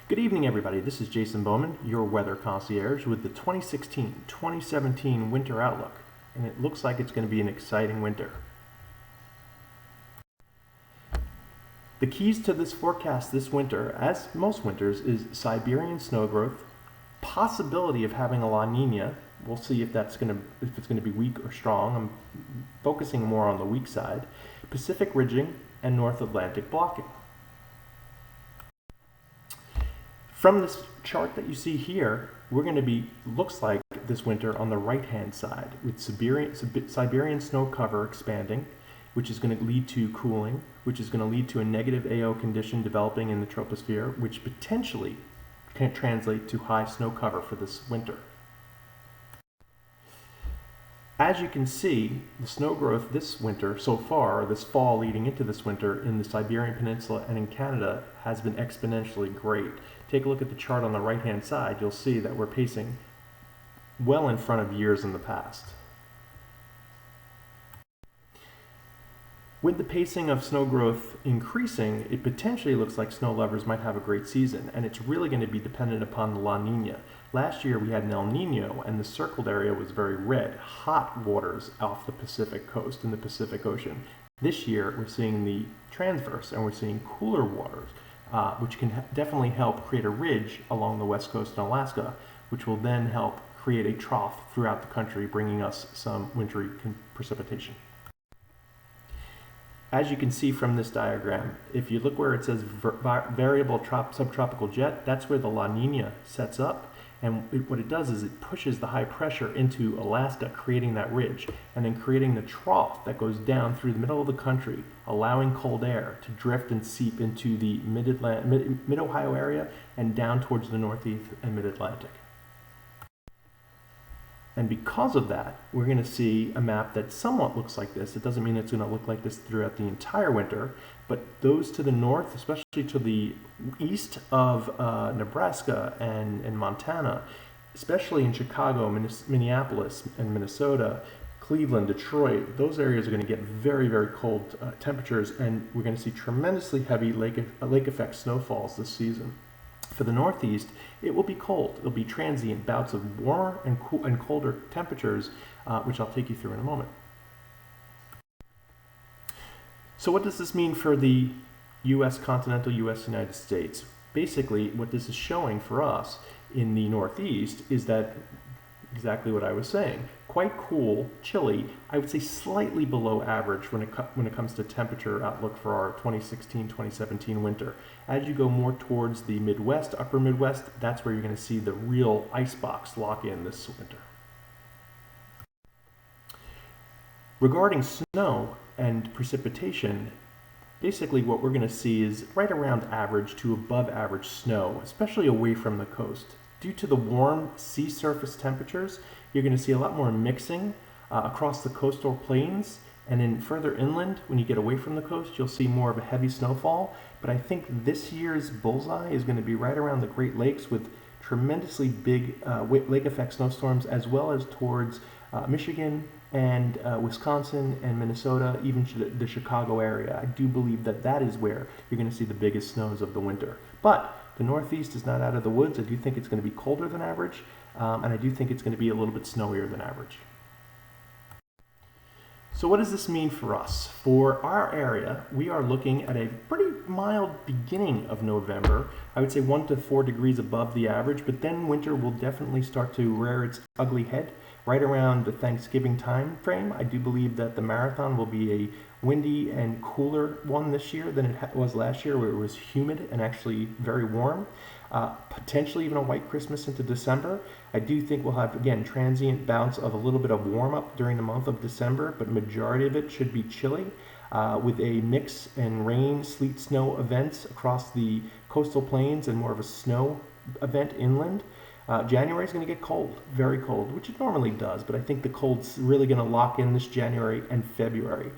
Good evening, everybody. This is Jason Bowman, your weather concierge, with the 2016-2017 winter outlook. And it looks like it's going to be an exciting winter. The keys to this forecast this winter, as most winters, is Siberian snow growth, possibility of having a La Nina. We'll see if it's going to be weak or strong. I'm focusing more on the weak side. Pacific ridging and North Atlantic blocking. From this chart that you see here, we're going to be, looks like this winter on the right-hand side with Siberian snow cover expanding, which is going to lead to cooling, which is going to lead to a negative AO condition developing in the troposphere, which potentially can translate to high snow cover for this winter. As you can see, the snow growth this winter so far, or this fall leading into this winter in the Siberian Peninsula and in Canada has been exponentially great. Take a look at the chart on the right-hand side. You'll see that we're pacing well in front of years in the past. With the pacing of snow growth increasing, it potentially looks like snow lovers might have a great season, and it's really going to be dependent upon the La Nina. Last year we had an El Nino, and the circled area was very red, hot waters off the Pacific coast in the Pacific Ocean. This year we're seeing the transverse, and we're seeing cooler waters, which can definitely help create a ridge along the west coast in Alaska, which will then help create a trough throughout the country, bringing us some wintry precipitation. As you can see from this diagram, if you look where it says variable subtropical jet, that's where the La Nina sets up. And what it does is it pushes the high pressure into Alaska, creating that ridge, and then creating the trough that goes down through the middle of the country, allowing cold air to drift and seep into the mid-Ohio area and down towards the Northeast and mid-Atlantic. And because of that, we're going to see a map that somewhat looks like this. It doesn't mean it's going to look like this throughout the entire winter, but those to the north, especially to the east of Nebraska and Montana, especially in Chicago, Minneapolis, and Minnesota, Cleveland, Detroit, those areas are going to get very, very cold temperatures, and we're going to see tremendously heavy lake effect snowfalls this season. For the Northeast, it will be cold. It'll be transient bouts of warmer and colder temperatures, which I'll take you through in a moment. So what does this mean for the continental U.S. United States? Basically, what this is showing for us in the Northeast is that exactly what I was saying. Quite cool, chilly, I would say slightly below average when it comes to temperature outlook for our 2016-2017 winter. As you go more towards the Midwest, upper Midwest, that's where you're going to see the real icebox lock in this winter. Regarding snow and precipitation, basically what we're going to see is right around average to above average snow, especially away from the coast. Due to the warm sea surface temperatures, you're going to see a lot more mixing across the coastal plains, and then further inland, when you get away from the coast, you'll see more of a heavy snowfall. But I think this year's bullseye is going to be right around the Great Lakes with tremendously big lake effect snowstorms, as well as towards Michigan and Wisconsin and Minnesota, even the Chicago area. I do believe that that is where you're going to see the biggest snows of the winter. But the Northeast is not out of the woods. I do think it's going to be colder than average, and I do think it's going to be a little bit snowier than average. So what does this mean for us? For our area, we are looking at a pretty mild beginning of November. I would say 1 to 4 degrees above the average, but then winter will definitely start to rear its ugly head right around the Thanksgiving time frame. I do believe that the marathon will be a windy and cooler one this year than it was last year, where it was humid and actually very warm. Potentially even a white Christmas into December. I do think we'll have, again, transient bounce of a little bit of warm up during the month of December, but majority of it should be chilly with a mix and rain, sleet, snow events across the coastal plains and more of a snow event inland. January is going to get cold, very cold, which it normally does, but I think the cold's really going to lock in this January and February.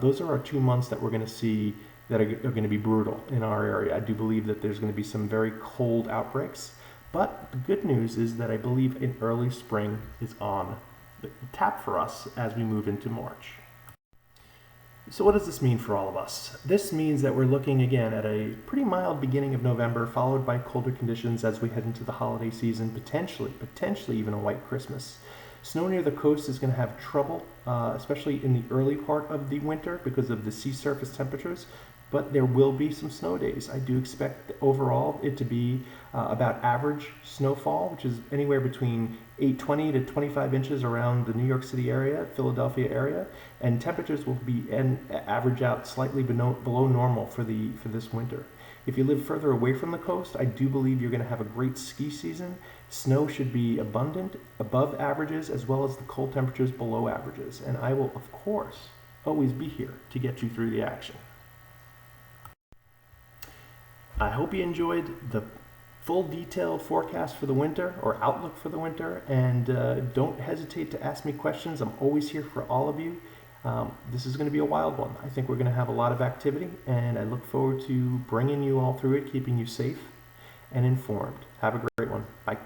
Those are our 2 months that we're going to see that are going to be brutal in our area. I do believe that there's going to be some very cold outbreaks, but the good news is that I believe an early spring is on the tap for us as we move into March. So what does this mean for all of us? This means that we're looking again at a pretty mild beginning of November, followed by colder conditions as we head into the holiday season, potentially even a white Christmas. Snow near the coast is going to have trouble, especially in the early part of the winter because of the sea surface temperatures, but there will be some snow days. I do expect overall it to be about average snowfall, which is anywhere between 20 to 25 inches around the New York City area, Philadelphia area, and temperatures will be average out slightly below normal for this winter. If you live further away from the coast, I do believe you're going to have a great ski season. Snow should be abundant, above averages, as well as the cold temperatures below averages. And I will, of course, always be here to get you through the action. I hope you enjoyed the full detailed forecast for the winter or outlook for the winter, and don't hesitate to ask me questions. I'm always here for all of you. This is going to be a wild one. I think we're going to have a lot of activity, and I look forward to bringing you all through it, keeping you safe and informed. Have a great one. Bye.